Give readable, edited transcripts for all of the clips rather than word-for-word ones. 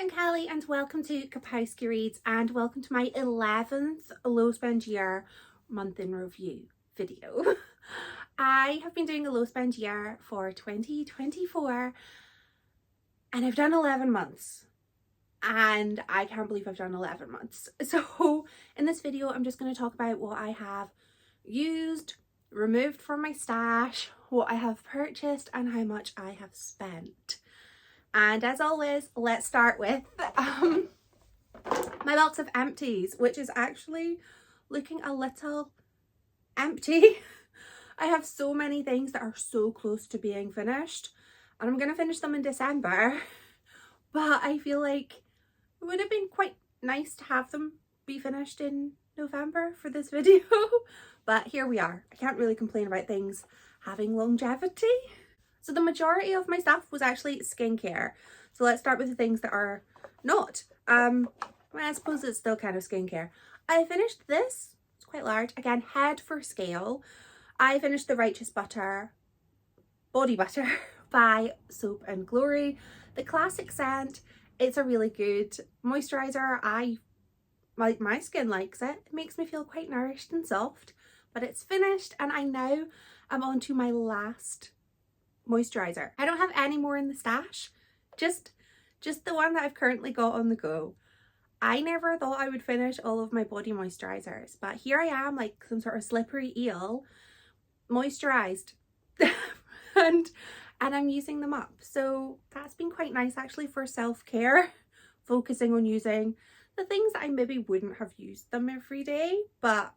I'm Kelly and welcome to Kapowski Reads and welcome to my 11th low spend year month in review video. I have been doing a low spend year for 2024 and I've done 11 months and I can't believe I've done 11 months. So in this video I'm just going to talk about what I have used, removed from my stash, what I have purchased and how much I have spent. And as always, let's start with my box of Empties, which is actually looking a little empty. I have so many things that are so close to being finished and I'm going to finish them in December, but I feel like it would have been quite nice to have them be finished in November for this video. But here we are. I can't really complain about things having longevity. So the majority of my stuff was actually skincare. So let's start with the things that are not. Well, I suppose it's still kind of skincare. I finished this. It's quite large. Again, head for scale. I finished the Righteous Butter Body Butter by Soap and Glory. The classic scent. It's a really good moisturizer. My skin likes it. It makes me feel quite nourished and soft. But it's finished and I now am on to my last moisturizer. I don't have any more in the stash, just the one that I've currently got on the go. I never thought I would finish all of my body moisturizers, but here I am like some sort of slippery eel, moisturized and I'm using them up. So that's been quite nice actually for self-care, focusing on using the things that I maybe wouldn't have used them every day, but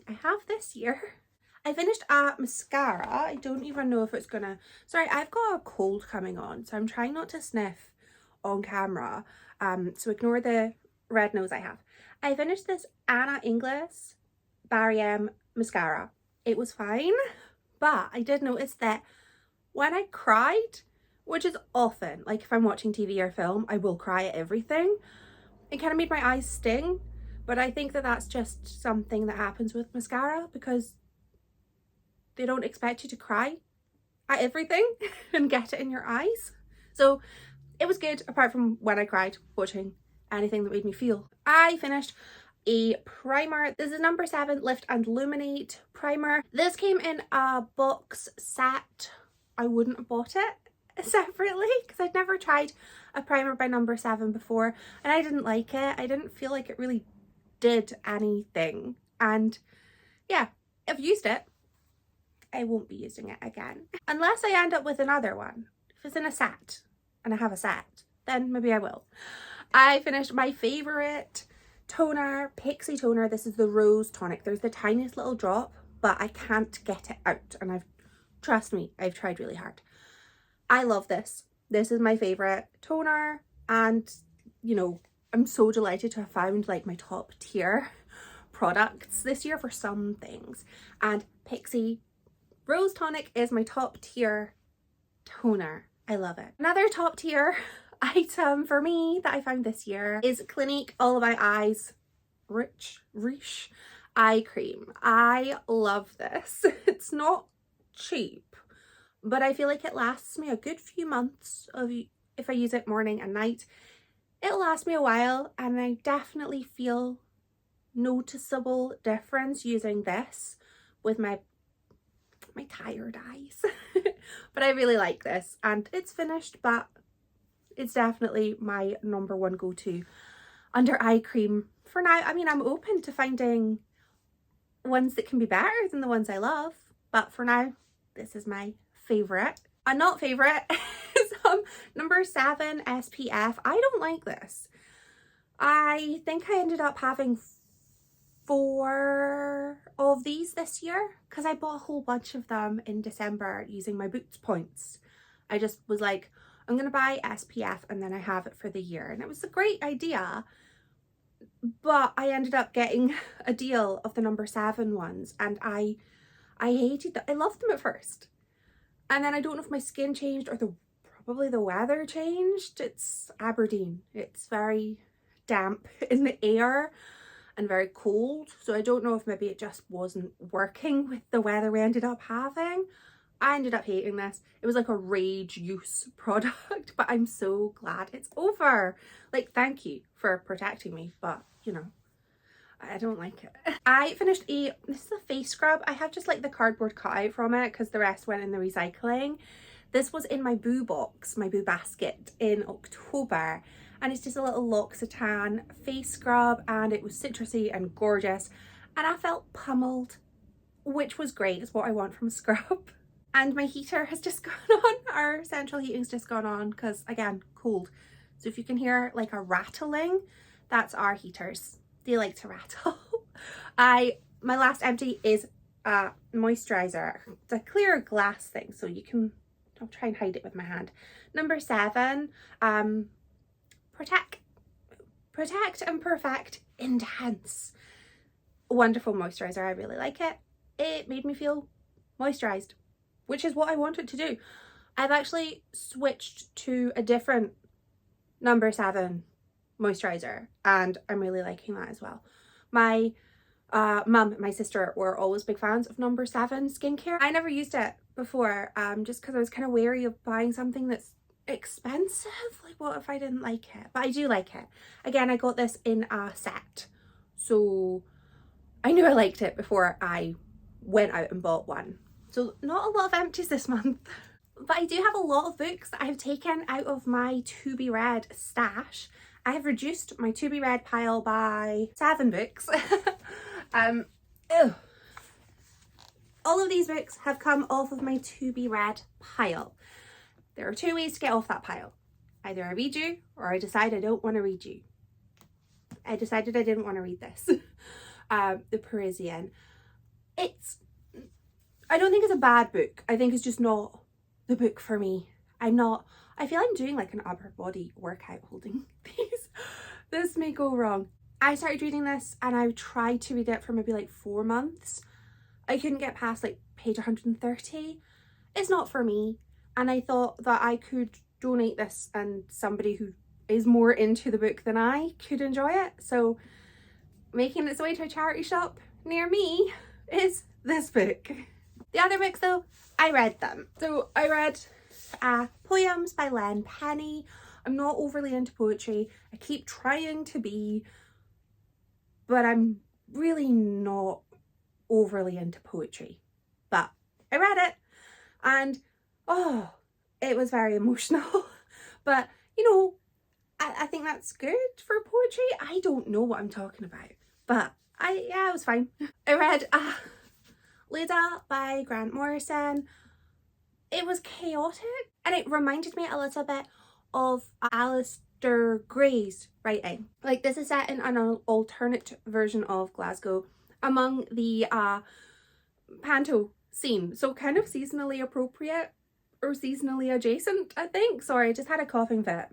I have this year. I finished a mascara. I don't even know if it's gonna... Sorry, I've got a cold coming on, so I'm trying not to sniff on camera. So ignore the red nose I have. I finished this Anna Inglis Barry M mascara. It was fine, but I did notice that when I cried, which is often, like if I'm watching TV or film, I will cry at everything. It kind of made my eyes sting, but I think that that's just something that happens with mascara because they don't expect you to cry at everything and get it in your eyes. So it was good apart from when I cried watching anything that made me feel. I finished a primer. This is number 7 Lift and Illuminate primer. This came in a box set. I wouldn't have bought it separately because I'd never tried a primer by number 7 before and I didn't like it. I didn't feel like it really did anything, and yeah, I've used it. I won't be using it again. Unless I end up with another one. If it's in a set and I have a set, then maybe I will. I finished my favourite toner, Pixie toner. This is the Rose Tonic. There's the tiniest little drop, but I can't get it out. And trust me, I've tried really hard. I love this. This is my favourite toner. And, you know, I'm so delighted to have found like my top tier products this year for some things. And Pixie Rose Tonic is my top tier toner. I love it. Another top tier item for me that I found this year is Clinique All About Eyes Riche Eye Cream. I love this. It's not cheap, but I feel like it lasts me a good few months if I use it morning and night. It'll last me a while and I definitely feel noticeable difference using this with my tired eyes. But I really like this and it's finished, but it's definitely my number one go-to under eye cream for now. I mean, I'm open to finding ones that can be better than the ones I love, but for now this is my favorite. A not favorite is number 7 SPF. I don't like this. I think I ended up having 4 of these this year because I bought a whole bunch of them in December using my Boots points. I just was like, I'm gonna buy SPF and then I have it for the year, and it was a great idea, but I ended up getting a deal of the number 7 ones and I hated them. I loved them at first and then I don't know if my skin changed or probably the weather changed. It's Aberdeen, it's very damp in the air and very cold, so I don't know if maybe it just wasn't working with the weather we ended up having, I ended up hating this. It was like a rage use product, but I'm so glad it's over. Like, thank you for protecting me, but you know, I don't like it. I finished this is a face scrub. I have just like the cardboard cutout from it because the rest went in the recycling. This was in my boo box, my boo basket in October. And it's just a little L'Occitane face scrub, and it was citrusy and gorgeous. And I felt pummeled, which was great. It's what I want from a scrub. And my heater has just gone on. Our central heating's just gone on because, again, cold. So if you can hear like a rattling, that's our heaters. They like to rattle. My last empty is a moisturizer. It's a clear glass thing, so you can, I'll try and hide it with my hand. Number 7, Protect and Perfect Intense. Wonderful moisturizer. I really like it. It made me feel moisturized, which is what I wanted to do. I've actually switched to a different number 7 moisturizer, and I'm really liking that as well. My mum and my sister were always big fans of number 7 skincare. I never used it before, just because I was kind of wary of buying something that's expensive. Like, what if I didn't like it? But I do like it. Again, I got this in a set, so I knew I liked it before I went out and bought one. So not a lot of empties this month. But I do have a lot of books that I've taken out of my to be read stash. I have reduced my to be read pile by 7 books. All of these books have come off of my to be read pile. There are 2 ways to get off that pile. Either I read you, or I decide I don't want to read you. I decided I didn't want to read this. The Parisian. I don't think it's a bad book. I think it's just not the book for me. I feel I'm doing like an upper body workout holding these. This may go wrong. I started reading this and I tried to read it for maybe like 4 months. I couldn't get past like page 130. It's not for me. And I thought that I could donate this and somebody who is more into the book than I could enjoy it. So making its way to a charity shop near me is this book. The other books though, I read them. So I read Poems by Len Penny. I'm not overly into poetry. I keep trying to be, but I'm really not overly into poetry. But I read it and oh, it was very emotional. But you know, I think that's good for poetry. I don't know what I'm talking about, but it was fine. I read Leda by Grant Morrison. It was chaotic and it reminded me a little bit of Alistair Gray's writing. Like, this is set in an alternate version of Glasgow among the panto scene, so kind of seasonally appropriate or seasonally adjacent, I think. Sorry, I just had a coughing fit.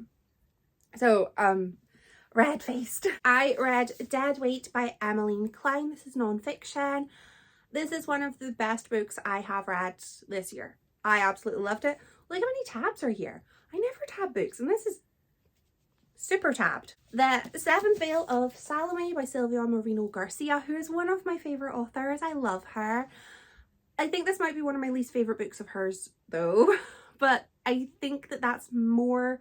So red-faced. I read Dead Weight by Emmeline Klein. This is non-fiction. This is one of the best books I have read this year. I absolutely loved it. Look how many tabs are here. I never tab books, and this is super tabbed. The Seventh Veil of Salome by Silvia Moreno Garcia, who is one of my favourite authors. I love her. I think this might be one of my least favourite books of hers though, but I think that that's more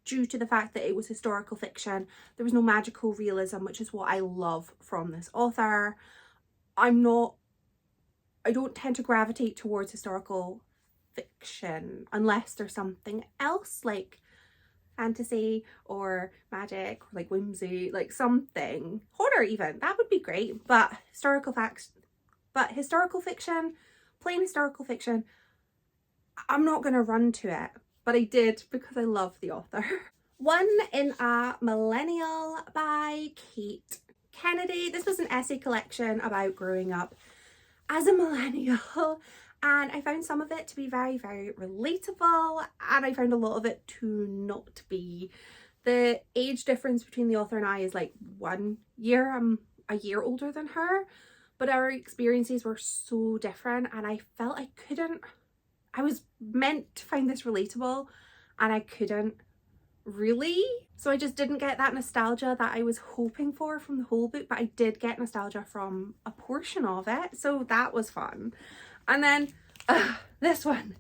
due to the fact that it was historical fiction. There was no magical realism, which is what I love from this author. I don't tend to gravitate towards historical fiction unless there's something else like fantasy or magic or like whimsy, like something horror even, that would be great. But historical fiction, plain historical fiction, I'm not going to run to it, but I did because I love the author. One in a Millennial by Kate Kennedy. This was an essay collection about growing up as a millennial, and I found some of it to be very, very relatable, and I found a lot of it to not be. The age difference between the author and I is like 1 year. I'm a year older than her, but our experiences were so different, and I felt I was meant to find this relatable and I couldn't really. So I just didn't get that nostalgia that I was hoping for from the whole book, but I did get nostalgia from a portion of it, so that was fun. And then This one,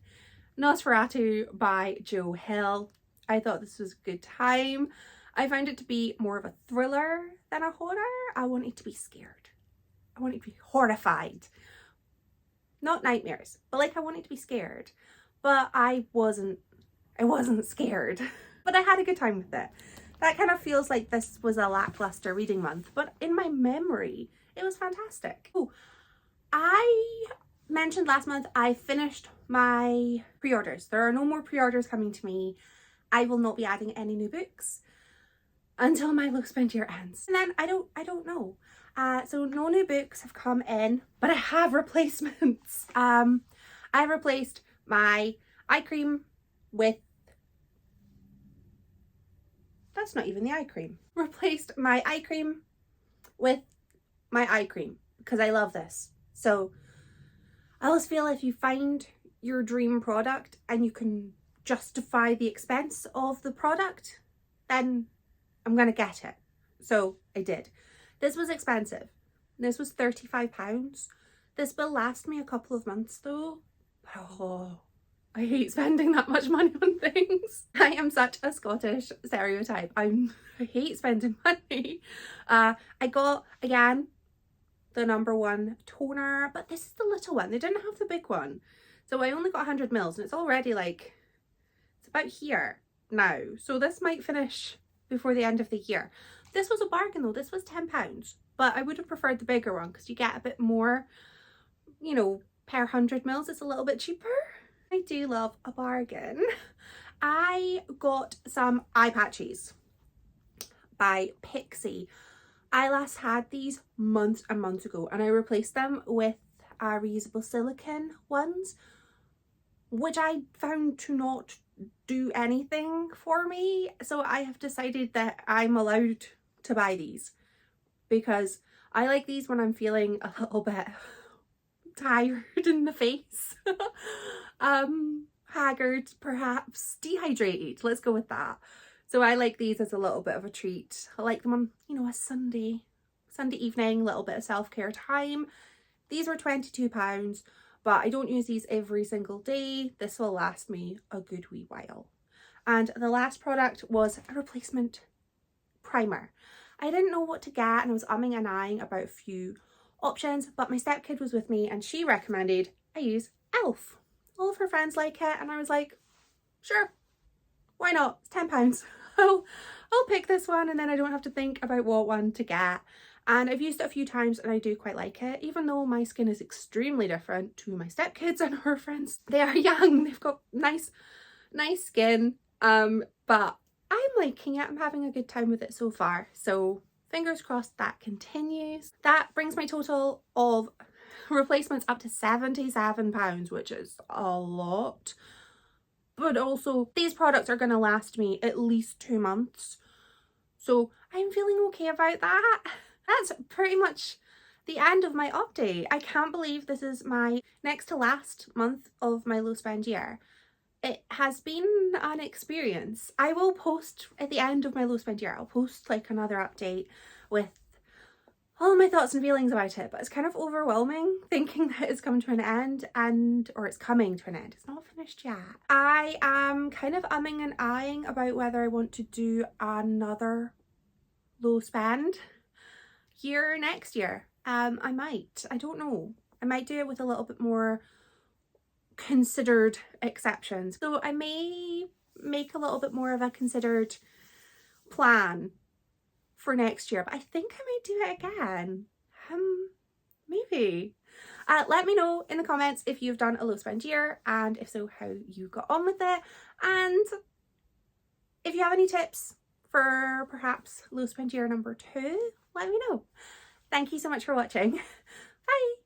Nosferatu by Joe Hill. I thought this was a good time. I found it to be more of a thriller than a horror. I wanted to be scared. I wanted to be horrified. Not nightmares, but like I wanted to be scared. But I wasn't scared. But I had a good time with it. That kind of feels like this was a lackluster reading month, but in my memory, it was fantastic. Oh, I mentioned last month I finished my pre-orders. There are no more pre-orders coming to me. I will not be adding any new books until my low spend year ends. And then I don't know. So no new books have come in, but I have replacements. I replaced my eye cream with, that's not even the eye cream. Replaced my eye cream with my eye cream because I love this. So I always feel if you find your dream product and you can justify the expense of the product, then I'm gonna get it. So I did. This was expensive. This was £35. This will last me a couple of months though. Oh, I hate spending that much money on things. I am such a Scottish stereotype. I hate spending money. I got, again, the #1 toner, but this is the little one. They didn't have the big one. So I only got 100 mils and it's already like, it's about here now. So this might finish before the end of the year. This was a bargain though. This was £10, but I would have preferred the bigger one because you get a bit more, you know, per 100 mils. It's a little bit cheaper. I do love a bargain. I got some eye patches by Pixie. I last had these months and months ago and I replaced them with reusable silicone ones, which I found to not do anything for me. So I have decided that I'm allowed to buy these because I like these when I'm feeling a little bit tired in the face. Haggard, perhaps, dehydrated, let's go with that. So I like these as a little bit of a treat. I like them on, you know, a Sunday evening, little bit of self-care time. These were £22, but I don't use these every single day. This will last me a good wee while. And the last product was a replacement primer. I didn't know what to get and I was umming and ahhing about a few options, but my stepkid was with me and she recommended I use e.l.f. All of her friends like it and I was like, sure, why not? It's £10. I'll pick this one and then I don't have to think about what one to get. And I've used it a few times and I do quite like it, even though my skin is extremely different to my stepkids and her friends. They are young, they've got nice skin, but I'm liking it. I'm having a good time with it so far. So fingers crossed that continues. That brings my total of replacements up to £77, which is a lot. But also these products are going to last me at least 2 months. So I'm feeling okay about that. That's pretty much the end of my update. I can't believe this is my next to last month of my low spend year. It has been an experience. I will post at the end of my low spend year, I'll post like another update with all my thoughts and feelings about it, but it's kind of overwhelming thinking that it's come to an end or it's coming to an end. It's not finished yet. I am kind of umming and ahhing about whether I want to do another low spend year next year. I don't know. I might do it with a little bit more considered exceptions. So I may make a little bit more of a considered plan for next year, but I think I might do it again. Maybe. Let me know in the comments if you've done a low spend year and if so, how you got on with it. And if you have any tips for perhaps low spend year number 2, let me know. Thank you so much for watching. Bye.